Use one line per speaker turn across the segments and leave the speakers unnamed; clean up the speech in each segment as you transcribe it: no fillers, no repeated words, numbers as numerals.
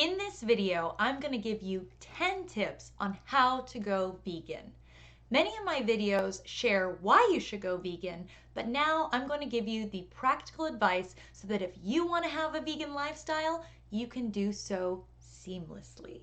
In this video, I'm going to give you 10 tips on how to go vegan. Many of my videos share why you should go vegan, but now I'm going to give you the practical advice so that if you want to have a vegan lifestyle, you can do so seamlessly.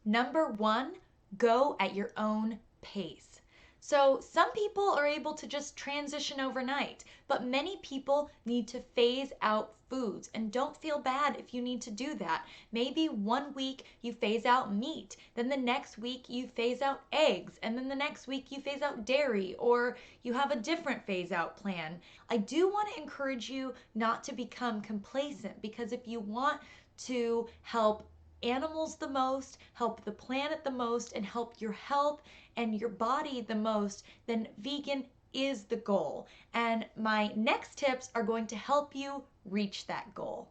Number 1, go at your own pace. So some people are able to just transition overnight, but many people need to phase out foods, and don't feel bad if you need to do that. Maybe one week you phase out meat, then the next week you phase out eggs, and then the next week you phase out dairy, or you have a different phase out plan. I do want to encourage you not to become complacent, because if you want to help animals the most, help the planet the most, and help your health and your body the most, then vegan is the goal. And my next tips are going to help you reach that goal.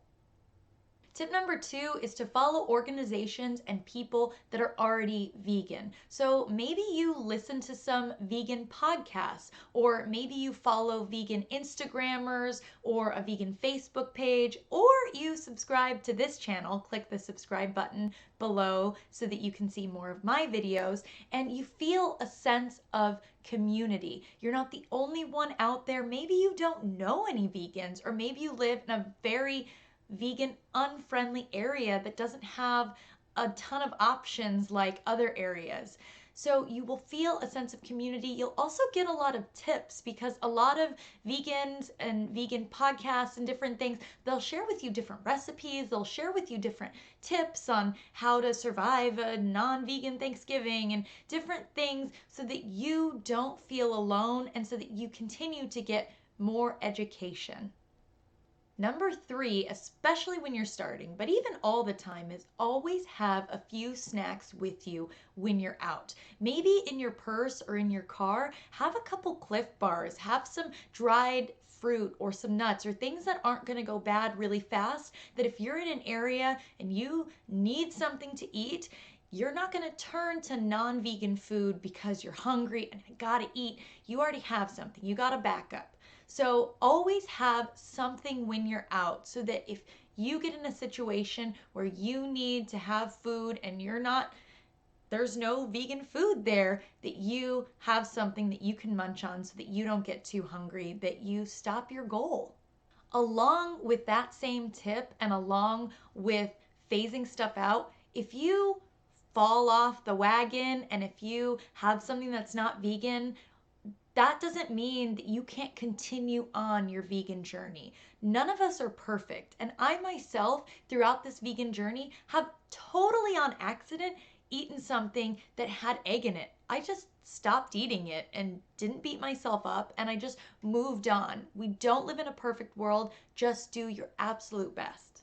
Tip number 2 is to follow organizations and people that are already vegan. So maybe you listen to some vegan podcasts, or maybe you follow vegan Instagrammers or a vegan Facebook page, or you subscribe to this channel. Click the subscribe button below so that you can see more of my videos, and you feel a sense of community. You're not the only one out there. Maybe you don't know any vegans, or maybe you live in a very vegan unfriendly area that doesn't have a ton of options like other areas. So you will feel a sense of community. You'll also get a lot of tips, because a lot of vegans and vegan podcasts and different things, they'll share with you different recipes. They'll share with you different tips on how to survive a non-vegan Thanksgiving and different things, so that you don't feel alone and so that you continue to get more education. Number 3, especially when you're starting, but even all the time, is always have a few snacks with you when you're out. Maybe in your purse or in your car, have a couple Cliff Bars, have some dried fruit or some nuts or things that aren't going to go bad really fast, that if you're in an area and you need something to eat, you're not going to turn to non-vegan food because you're hungry and gotta eat. You already have something. You got a backup. So always have something when you're out, so that if you get in a situation where you need to have food and there's no vegan food there, that you have something that you can munch on so that you don't get too hungry, that you stop your goal. Along with that same tip, and along with phasing stuff out, if you fall off the wagon and if you have something that's not vegan, that doesn't mean that you can't continue on your vegan journey. None of us are perfect. And I myself, throughout this vegan journey, have totally on accident eaten something that had egg in it. I just stopped eating it and didn't beat myself up, and I just moved on. We don't live in a perfect world. Just do your absolute best.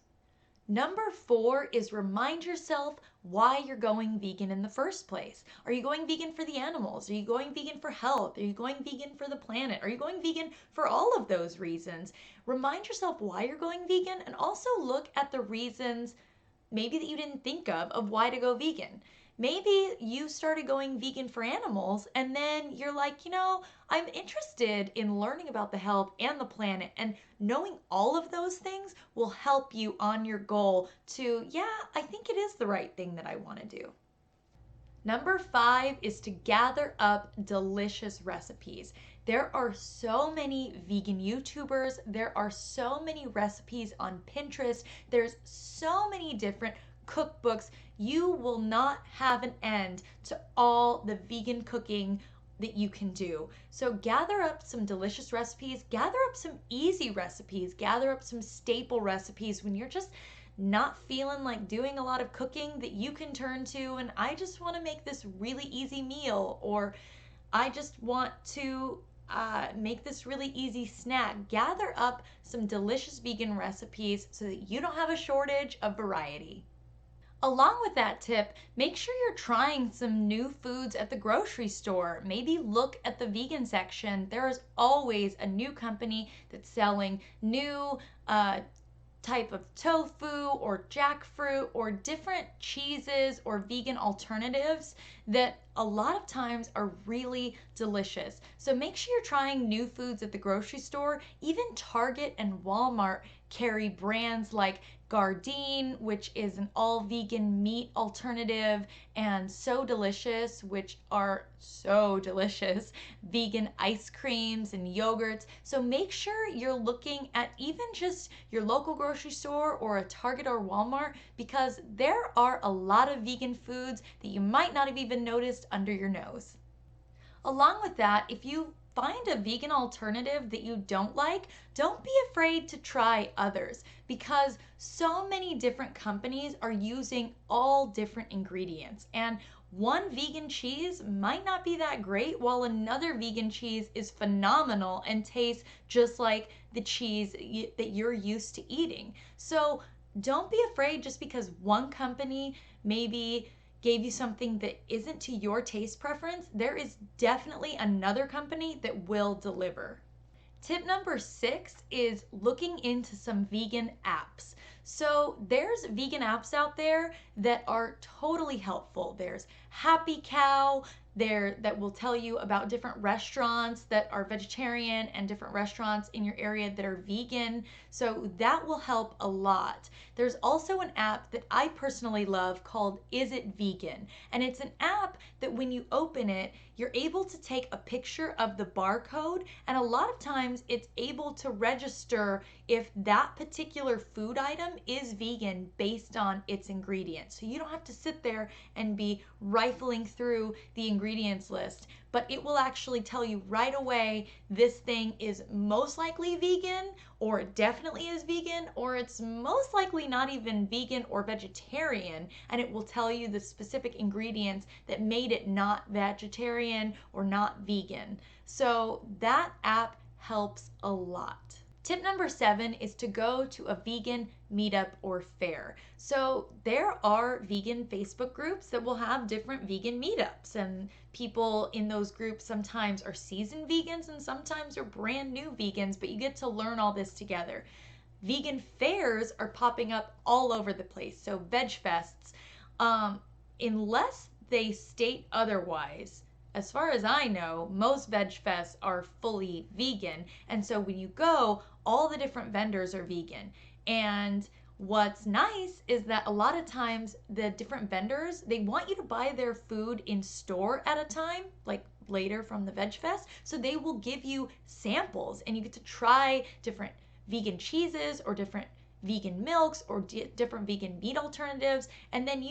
Number 4 is remind yourself why you're going vegan in the first place. Are you going vegan for the animals? Are you going vegan for health? Are you going vegan for the planet? Are you going vegan for all of those reasons? Remind yourself why you're going vegan, and also look at the reasons maybe that you didn't think of why to go vegan. Maybe you started going vegan for animals, and then you're like, I'm interested in learning about the health and the planet, and knowing all of those things will help you on your goal to, I think it is the right thing that I want to do. Number 5 is to gather up delicious recipes. There are so many vegan YouTubers. There are so many recipes on Pinterest. There's so many different cookbooks. You will not have an end to all the vegan cooking that you can do. So gather up some delicious recipes, gather up some easy recipes, gather up some staple recipes when you're just not feeling like doing a lot of cooking, that you can turn to, and I just want to make this really easy meal, or I just want to make this really easy snack. Gather up some delicious vegan recipes so that you don't have a shortage of variety. Along with that tip, make sure you're trying some new foods at the grocery store. Maybe look at the vegan section. There is always a new company that's selling new type of tofu or jackfruit or different cheeses or vegan alternatives that a lot of times are really delicious. So make sure you're trying new foods at the grocery store. Even Target and Walmart carry brands like gardein, which is an all vegan meat alternative, and So Delicious, which are so delicious, vegan ice creams and yogurts. So make sure you're looking at even just your local grocery store or a Target or Walmart, because there are a lot of vegan foods that you might not have even noticed under your nose. Along with that, if you find a vegan alternative that you don't like, don't be afraid to try others, because so many different companies are using all different ingredients. And one vegan cheese might not be that great, while another vegan cheese is phenomenal and tastes just like the cheese that you're used to eating. So don't be afraid just because one company maybe gave you something that isn't to your taste preference. There is definitely another company that will deliver. Tip number 6 is looking into some vegan apps. So there's vegan apps out there that are totally helpful. There's Happy Cow there that will tell you about different restaurants that are vegetarian and different restaurants in your area that are vegan. So that will help a lot. There's also an app that I personally love called Is It Vegan? And it's an app that when you open it, you're able to take a picture of the barcode, and a lot of times it's able to register if that particular food item is vegan based on its ingredients. So you don't have to sit there and be rifling through the ingredients list, but it will actually tell you right away this thing is most likely vegan, or it definitely is vegan, or it's most likely not even vegan or vegetarian, and it will tell you the specific ingredients that made it not vegetarian or not vegan. So that app helps a lot. Tip number 7 is to go to a vegan meetup or fair. So there are vegan Facebook groups that will have different vegan meetups, and people in those groups sometimes are seasoned vegans and sometimes are brand new vegans, but you get to learn all this together. Vegan fairs are popping up all over the place. So veg fests, unless they state otherwise, as far as I know, most veg fests are fully vegan. And so when you go, all the different vendors are vegan. And what's nice is that a lot of times the different vendors, they want you to buy their food in store at a time, like later from the veg fest. So they will give you samples and you get to try different vegan cheeses or different vegan milks or different vegan meat alternatives, and then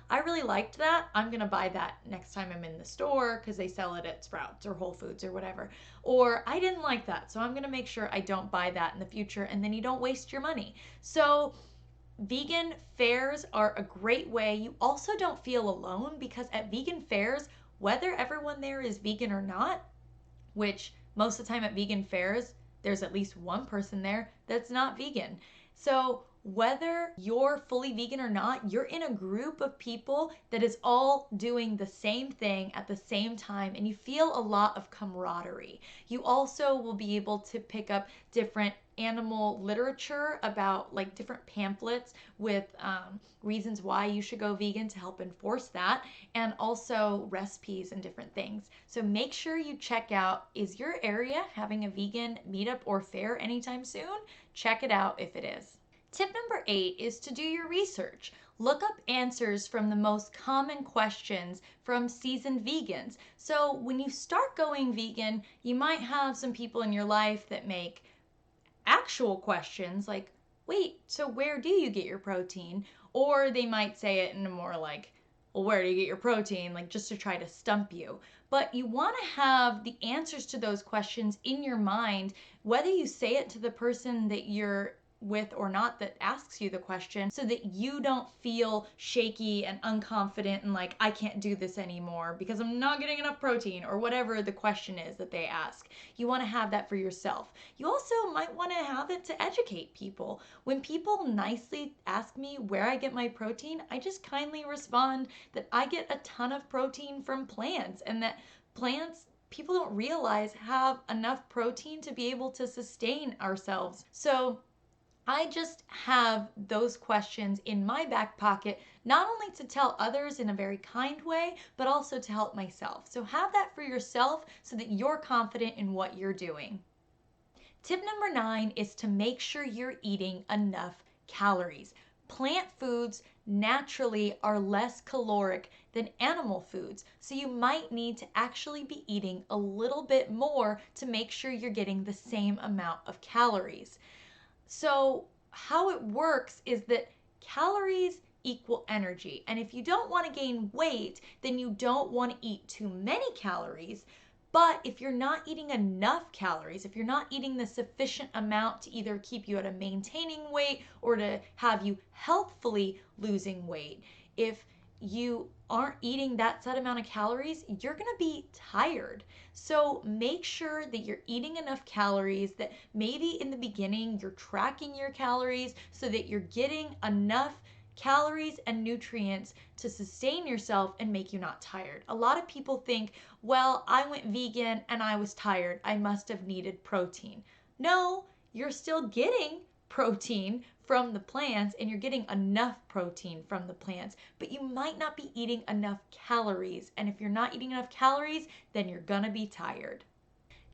I really liked that, I'm gonna buy that next time I'm in the store because they sell it at Sprouts or Whole Foods or whatever. Or I didn't like that, so I'm gonna make sure I don't buy that in the future, and then you don't waste your money. So vegan fairs are a great way. You also don't feel alone, because at vegan fairs, whether everyone there is vegan or not, which most of the time at vegan fairs there's at least one person there that's not vegan. So whether you're fully vegan or not, you're in a group of people that is all doing the same thing at the same time, and you feel a lot of camaraderie. You also will be able to pick up different animal literature about like different pamphlets with reasons why you should go vegan to help enforce that, and also recipes and different things. So make sure you check out, is your area having a vegan meetup or fair anytime soon? Check it out if it is. Tip number 8 is to do your research. Look up answers from the most common questions from seasoned vegans. So when you start going vegan, you might have some people in your life that make actual questions like, wait, so where do you get your protein? Or they might say it in a more like, well, where do you get your protein? Like just to try to stump you. But you want to have the answers to those questions in your mind, whether you say it to the person that you're with or not that asks you the question, so that you don't feel shaky and unconfident and like, I can't do this anymore because I'm not getting enough protein, or whatever the question is that they ask. You want to have that for yourself. You also might want to have it to educate people. When people nicely ask me where I get my protein, I just kindly respond that I get a ton of protein from plants, and that plants, people don't realize, have enough protein to be able to sustain ourselves. So I just have those questions in my back pocket, not only to tell others in a very kind way, but also to help myself. So have that for yourself so that you're confident in what you're doing. Tip number 9 is to make sure you're eating enough calories. Plant foods naturally are less caloric than animal foods, so you might need to actually be eating a little bit more to make sure you're getting the same amount of calories. So, how it works is that calories equal energy. And if you don't want to gain weight, then you don't want to eat too many calories. But if you're not eating enough calories, if you're not eating the sufficient amount to either keep you at a maintaining weight or to have you healthfully losing weight, if you aren't eating that set amount of calories, you're going to be tired. So make sure that you're eating enough calories, that maybe in the beginning you're tracking your calories so that you're getting enough calories and nutrients to sustain yourself and make you not tired. A lot of people think, well, I went vegan and I was tired. I must have needed protein. No, you're still getting protein from the plants and you're getting enough protein from the plants, but you might not be eating enough calories. And if you're not eating enough calories, then you're gonna be tired.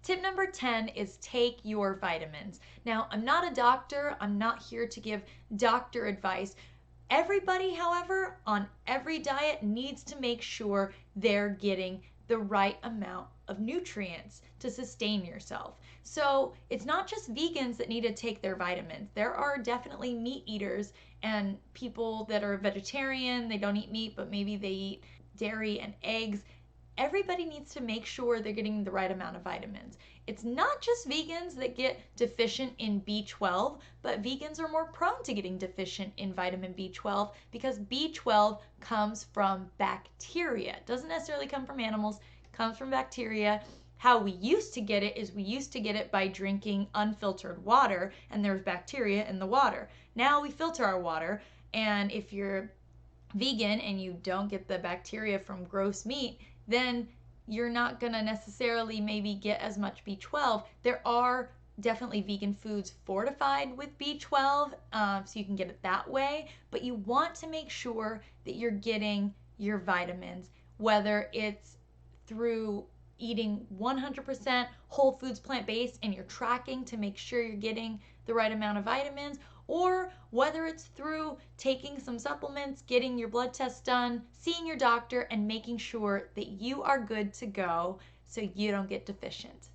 Tip number 10 is take your vitamins. Now, I'm not a doctor. I'm not here to give doctor advice. Everybody, however, on every diet needs to make sure they're getting the right amount of nutrients to sustain yourself. So it's not just vegans that need to take their vitamins. There are definitely meat eaters and people that are vegetarian, they don't eat meat, but maybe they eat dairy and eggs. Everybody needs to make sure they're getting the right amount of vitamins. It's not just vegans that get deficient in B12, but vegans are more prone to getting deficient in vitamin B12 because B12 comes from bacteria. It doesn't necessarily come from animals, it comes from bacteria. How we used to get it is we used to get it by drinking unfiltered water, and there's bacteria in the water. Now we filter our water, and if you're vegan and you don't get the bacteria from gross meat, then you're not going to necessarily maybe get as much B12. There are definitely vegan foods fortified with B12, so you can get it that way, but you want to make sure that you're getting your vitamins, whether it's through eating 100% whole foods plant-based and you're tracking to make sure you're getting the right amount of vitamins, or whether it's through taking some supplements, getting your blood tests done, seeing your doctor, and making sure that you are good to go so you don't get deficient.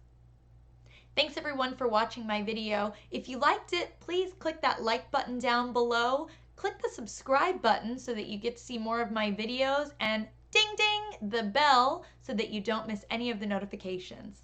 Thanks everyone for watching my video. If you liked it, please click that like button down below. Click the subscribe button so that you get to see more of my videos, and ding ding the bell so that you don't miss any of the notifications.